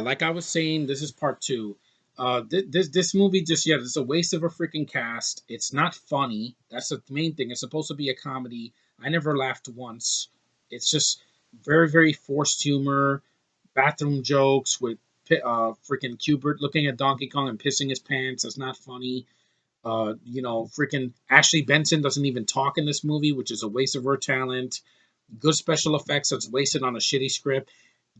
like I was saying, this is part two. This movie just it's a waste of a freaking cast. It's not funny. That's the main thing. It's supposed to be a comedy. I never laughed once. It's just very forced humor, bathroom jokes with freaking Cubert looking at Donkey Kong and pissing his pants. That's not funny. Freaking Ashley Benson doesn't even talk in this movie, which is a waste of her talent. Good special effects that's wasted on a shitty script.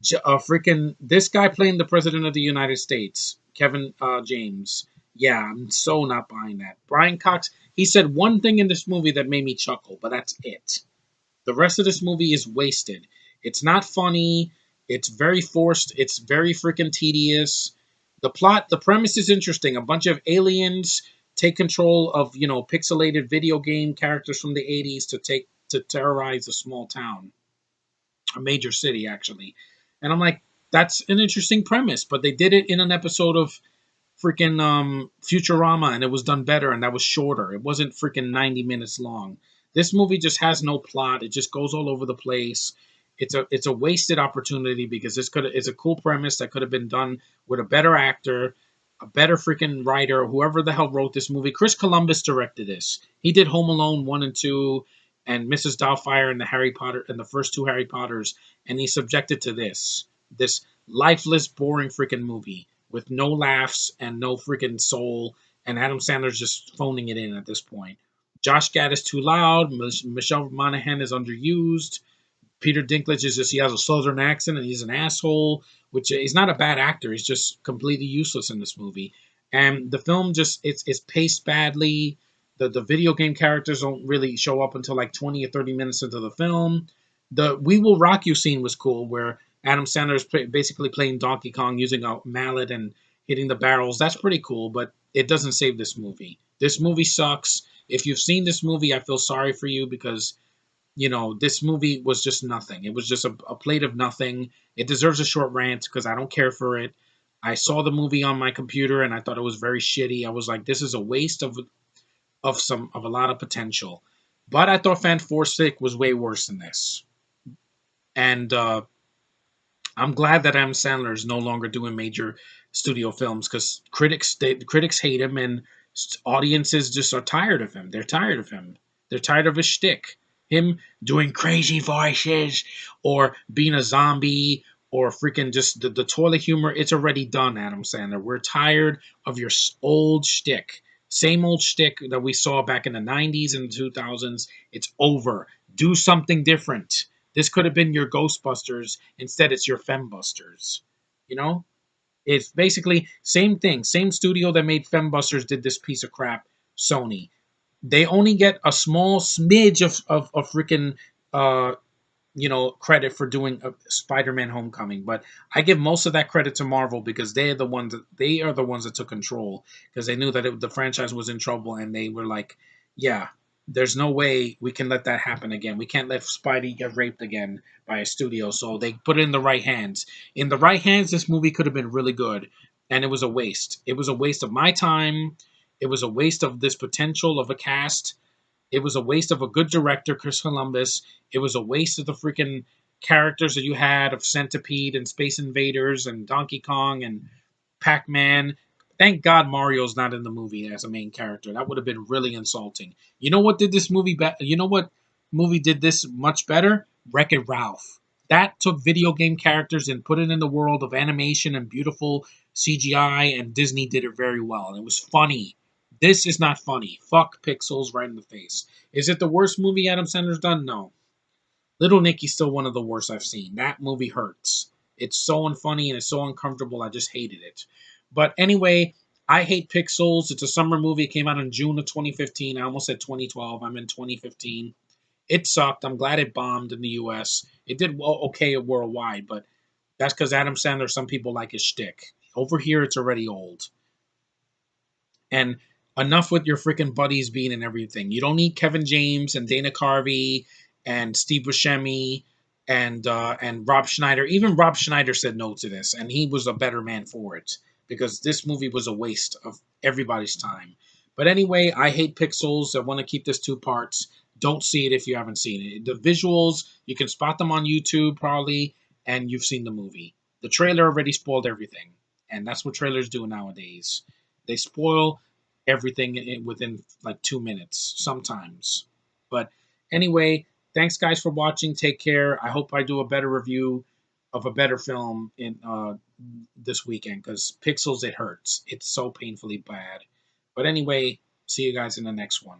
Freaking this guy playing the president of the United States, Kevin James. Yeah, I'm so not buying that. Brian Cox, he said one thing in this movie that made me chuckle, but that's it. The rest of this movie is wasted. It's not funny. It's very forced. It's very freaking tedious. The premise is interesting. A bunch of aliens take control of, pixelated video game characters from the 80s to terrorize a small town, a major city actually. And I'm like, that's an interesting premise, but they did it in an episode of freaking Futurama, and it was done better, and that was shorter. It wasn't freaking 90 minutes long. This movie just has no plot. It just goes all over the place. It's a wasted opportunity because it's a cool premise that could have been done with a better actor, a better freaking writer, whoever the hell wrote this movie. Chris Columbus directed this. He did Home Alone 1 and 2 and Mrs. Doubtfire and the Harry Potter and the first two Harry Potters, and he's subjected to this lifeless, boring freaking movie with no laughs and no freaking soul, and Adam Sandler's just phoning it in at this point. Josh Gad is too loud. Michelle Monaghan is underused. Peter Dinklage is just, he has a southern accent and he's an asshole, which he's not a bad actor. He's just completely useless in this movie. And the film just, it's paced badly. The video game characters don't really show up until like 20 or 30 minutes into the film. The We Will Rock You scene was cool, where Adam Sandler is basically playing Donkey Kong using a mallet and hitting the barrels. That's pretty cool, but it doesn't save this movie. This movie sucks. If you've seen this movie, I feel sorry for you because this movie was just nothing. It was just a plate of nothing. It deserves a short rant because I don't care for it. I saw the movie on my computer and I thought it was very shitty. I was like, this is a waste of a lot of potential. But I thought Fantastic was way worse than this. And I'm glad that Adam Sandler is no longer doing major studio films because critics hate him and audiences just are tired of him. They're tired of him. They're tired of his shtick. Him doing crazy voices or being a zombie or freaking just the toilet humor. It's already done, Adam Sandler. We're tired of your old shtick. Same old shtick that we saw back in the 90s and the 2000s. It's over. Do something different. This could have been your Ghostbusters. Instead, it's your Fembusters. You know? It's basically same thing. Same studio that made Fembusters did this piece of crap, Sony. They only get a small smidge of freaking credit for doing Spider-Man Homecoming, but I give most of that credit to Marvel because they are the ones that took control because they knew that the franchise was in trouble and they were like, yeah, there's no way we can let that happen again. We can't let Spidey get raped again by a studio, so they put it in the right hands. In the right hands, this movie could have been really good, and it was a waste. It was a waste of my time. It was a waste of this potential of a cast. It was a waste of a good director, Chris Columbus. It was a waste of the freaking characters that you had of Centipede and Space Invaders and Donkey Kong and Pac-Man. Thank God Mario's not in the movie as a main character. That would have been really insulting. You know what did this movie You know what movie did this much better? Wreck-It Ralph. That took video game characters and put it in the world of animation and beautiful CGI, and Disney did it very well. And it was funny. This is not funny. Fuck Pixels right in the face. Is it the worst movie Adam Sandler's done? No. Little Nicky's still one of the worst I've seen. That movie hurts. It's so unfunny and it's so uncomfortable. I just hated it. But anyway, I hate Pixels. It's a summer movie. It came out in June of 2015. I almost said 2012. I'm in 2015. It sucked. I'm glad it bombed in the US. It did okay worldwide, but that's because Adam Sandler, some people like his shtick. Over here, it's already old. And enough with your freaking buddies being in everything. You don't need Kevin James and Dana Carvey and Steve Buscemi and Rob Schneider. Even Rob Schneider said no to this, and he was a better man for it because this movie was a waste of everybody's time. But anyway, I hate Pixels. I want to keep this two parts. Don't see it if you haven't seen it. The visuals, you can spot them on YouTube probably, and you've seen the movie. The trailer already spoiled everything, and that's what trailers do nowadays. They spoil everything within like 2 minutes sometimes. But anyway, thanks guys for watching. Take care. I hope I do a better review of a better film in this weekend, because Pixels, it hurts. It's so painfully bad. But anyway, see you guys in the next one.